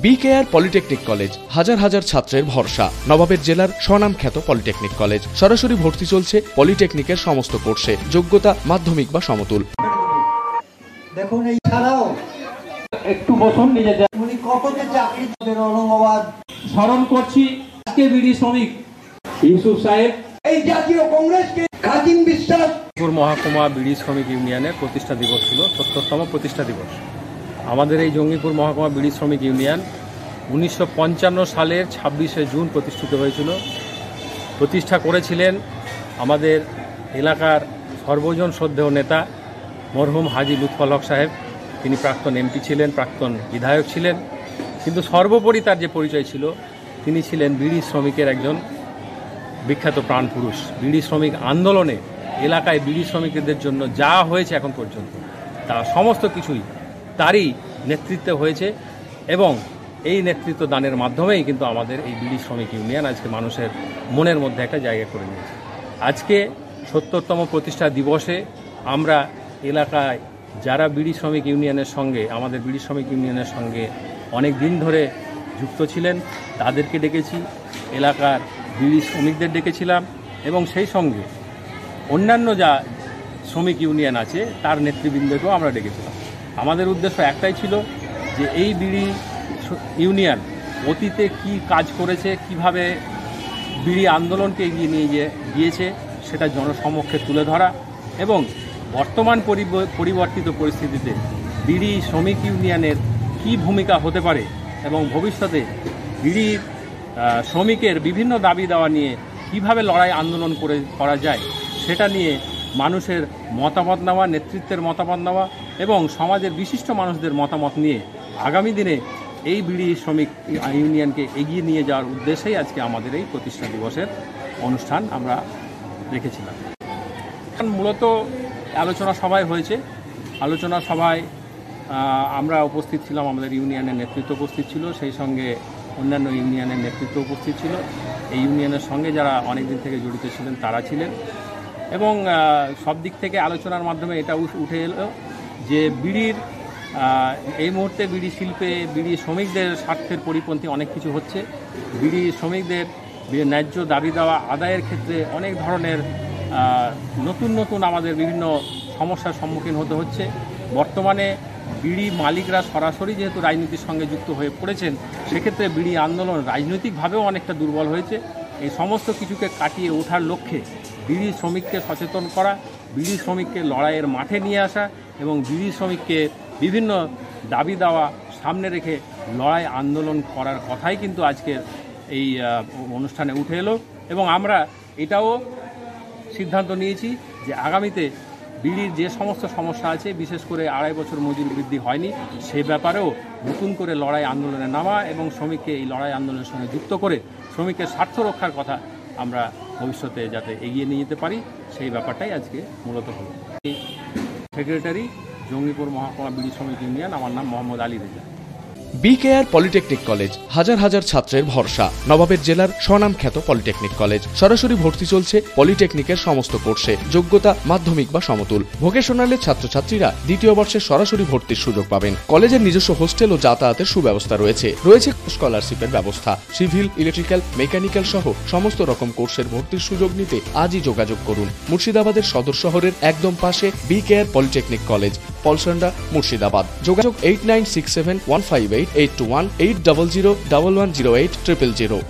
BKR polytechnic college হাজার হাজার ছাত্রের ভরসা। নবাবের জেলার স্বনামখ্যাত পলিটেকনিক কলেজ। সরাসরি ভর্তি চলছে পলিটেকনিকের সমস্ত কোর্সে। যোগ্যতা মাধ্যমিক বা সমতুল। দেখুন এই ছাড়াও একটু বসুন নিজেদের। উনি কতটা চাকরি ধন্যবাদ স্মরণ করছি আজকে বিডি শ্রমিক ইউসুফ সাহেব, এই জাতীয় কংগ্রেসকে কাজিম বিশ্বাস। জঙ্গিপুর মহকুমা বিডি শ্রমিক ইউনিয়নের প্রতিষ্ঠা দিবস ছিল, ৭০তম প্রতিষ্ঠা দিবস। আমাদের এই জঙ্গিপুর মহকুমা বিডি শ্রমিক ইউনিয়ন ১৯৫৫ সালের ২৬শে জুন প্রতিষ্ঠিত হয়েছিল। প্রতিষ্ঠা করেছিলেন আমাদের এলাকার সর্বজন শ্রদ্ধেয় নেতা মরহুম হাজী লুৎফর হক সাহেব। তিনি প্রাক্তন এমপি ছিলেন, প্রাক্তন বিধায়ক ছিলেন, কিন্তু সর্বোপরি তার যে পরিচয় ছিল, তিনি ছিলেন বিড়ি শ্রমিকের একজন বিখ্যাত প্রাণপুরুষ। বিড়ি শ্রমিক আন্দোলনে এলাকায় বিড়ি শ্রমিকদের জন্য যা হয়েছে এখন পর্যন্ত, তা সমস্ত কিছুই তারই নেতৃত্বে হয়েছে এবং এই নেতৃত্ব দানের মাধ্যমেই কিন্তু আমাদের এই বিড়ি শ্রমিক ইউনিয়ন আজকে মানুষের মনের মধ্যে একটা জায়গা করে নিয়েছে। আজকে ৭০তম প্রতিষ্ঠা দিবসে আমরা এলাকায় যারা বিড়ি শ্রমিক ইউনিয়নের সঙ্গে, আমাদের বিড়ি শ্রমিক ইউনিয়নের সঙ্গে অনেক দিন ধরে যুক্ত ছিলেন, তাদেরকে ডেকেছি। এলাকার বিড়ি শ্রমিকদের ডেকেছিলাম এবং সেই সঙ্গে অন্যান্য যা শ্রমিক ইউনিয়ন আছে তার নেতৃবৃন্দকেও আমরা ডেকেছিলাম। আমাদের উদ্দেশ্য একটাই ছিল যে এই বিড়ি ইউনিয়ন অতীতে কি কাজ করেছে, কিভাবে বিড়ি আন্দোলনকে এগিয়ে নিয়ে গিয়েছে সেটা জনসমক্ষে তুলে ধরা এবং বর্তমান পরিবর্তিত পরিস্থিতিতে বিড়ি শ্রমিক ইউনিয়নের কী ভূমিকা হতে পারে এবং ভবিষ্যতে বিড়ি শ্রমিকের বিভিন্ন দাবি দেওয়া নিয়ে কিভাবে লড়াই আন্দোলন করা যায় সেটা নিয়ে মানুষের মতামত নেওয়া, নেতৃত্বের মতামত নেওয়া এবং সমাজের বিশিষ্ট মানুষদের মতামত নিয়ে আগামী দিনে এই বিড়ি শ্রমিক ইউনিয়নকে এগিয়ে নিয়ে যাওয়ার উদ্দেশ্যেই আজকে আমাদের এই প্রতিষ্ঠা দিবসের অনুষ্ঠান আমরা রেখেছিলাম। মূলত আলোচনা সভায় হয়েছে। আলোচনা সভায় আমরা উপস্থিত ছিলাম, আমাদের ইউনিয়নের নেতৃত্ব উপস্থিত ছিল, সেই সঙ্গে অন্যান্য ইউনিয়নের নেতৃত্ব উপস্থিত ছিল। এই ইউনিয়নের সঙ্গে যারা অনেক দিন থেকে জড়িত ছিলেন তারা ছিলেন এবং সব দিক থেকে আলোচনার মাধ্যমে এটা উঠে এলো যে বিড়ির এই মুহূর্তে বিড়ি শিল্পে বিড়ি শ্রমিকদের স্বার্থের পরিপন্থী অনেক কিছু হচ্ছে। বিড়ি শ্রমিকদের ন্যায্য দাবি দেওয়া আদায়ের ক্ষেত্রে অনেক ধরনের নতুন আমাদের বিভিন্ন সমস্যার সম্মুখীন হতে হচ্ছে। বর্তমানে বিড়ি মালিকরা সরাসরি যেহেতু রাজনীতির সঙ্গে যুক্ত হয়ে পড়েছেন, সেক্ষেত্রে বিড়ি আন্দোলন রাজনৈতিকভাবেও অনেকটা দুর্বল হয়েছে। এই সমস্ত কিছুকে কাটিয়ে ওঠার লক্ষ্যে বিড়ি শ্রমিককে সচেতন করা, বিড়ি শ্রমিককে লড়াইয়ের মাঠে নিয়ে আসা এবং বিড়ি শ্রমিককে বিভিন্ন দাবি দেওয়া সামনে রেখে লড়াই আন্দোলন করার কথাই কিন্তু আজকের এই অনুষ্ঠানে উঠে এলো এবং আমরা এটাও সিদ্ধান্ত নিয়েছি যে আগামীতে বিড়ির যে সমস্ত সমস্যা আছে, বিশেষ করে ২.৫ বছর মজুরি বৃদ্ধি হয়নি, সে ব্যাপারেও নতুন করে লড়াই আন্দোলনে নামা এবং শ্রমিককে এই লড়াই আন্দোলনের সঙ্গে যুক্ত করে শ্রমিকের স্বার্থ রক্ষার কথা আমরা ভবিষ্যতে যাতে এগিয়ে নিয়ে যেতে পারি সেই ব্যাপারটাই আজকে মূলত হলো। সেক্রেটারি, জঙ্গিপুর মহকুমা বিড়ি শ্রমিক ইউনিয়ন। আমার নাম Mohammad Ali Reza. BKR polytechnic college হাজার হাজার ছাত্রের ভরসা। নবাবের জেলার স্বনামখ্যাত পলিটেকনিক কলেজ। সরাসরি ভর্তি চলছে পলিটেকনিকের সমস্ত কোর্সে। যোগ্যতা মাধ্যমিক বা সমতুল। ভোকেশনালের ছাত্রছাত্রীরা দ্বিতীয় বর্ষে সরাসরি ভর্তির সুযোগ পাবেন। কলেজের নিজস্ব হোস্টেল ও যাতায়াতের সুব্যবস্থা রয়েছে। স্কলারশিপের ব্যবস্থা। সিভিল, ইলেকট্রিক্যাল, মেকানিক্যাল সহ সমস্ত রকম কোর্সের ভর্তির সুযোগ নিতে আজই যোগাযোগ করুন। মুর্শিদাবাদের সদর শহরের একদম পাশে BKR polytechnic college, Palsanda, Murshidabad. যোগাযোগ 8967158821 8001108 000।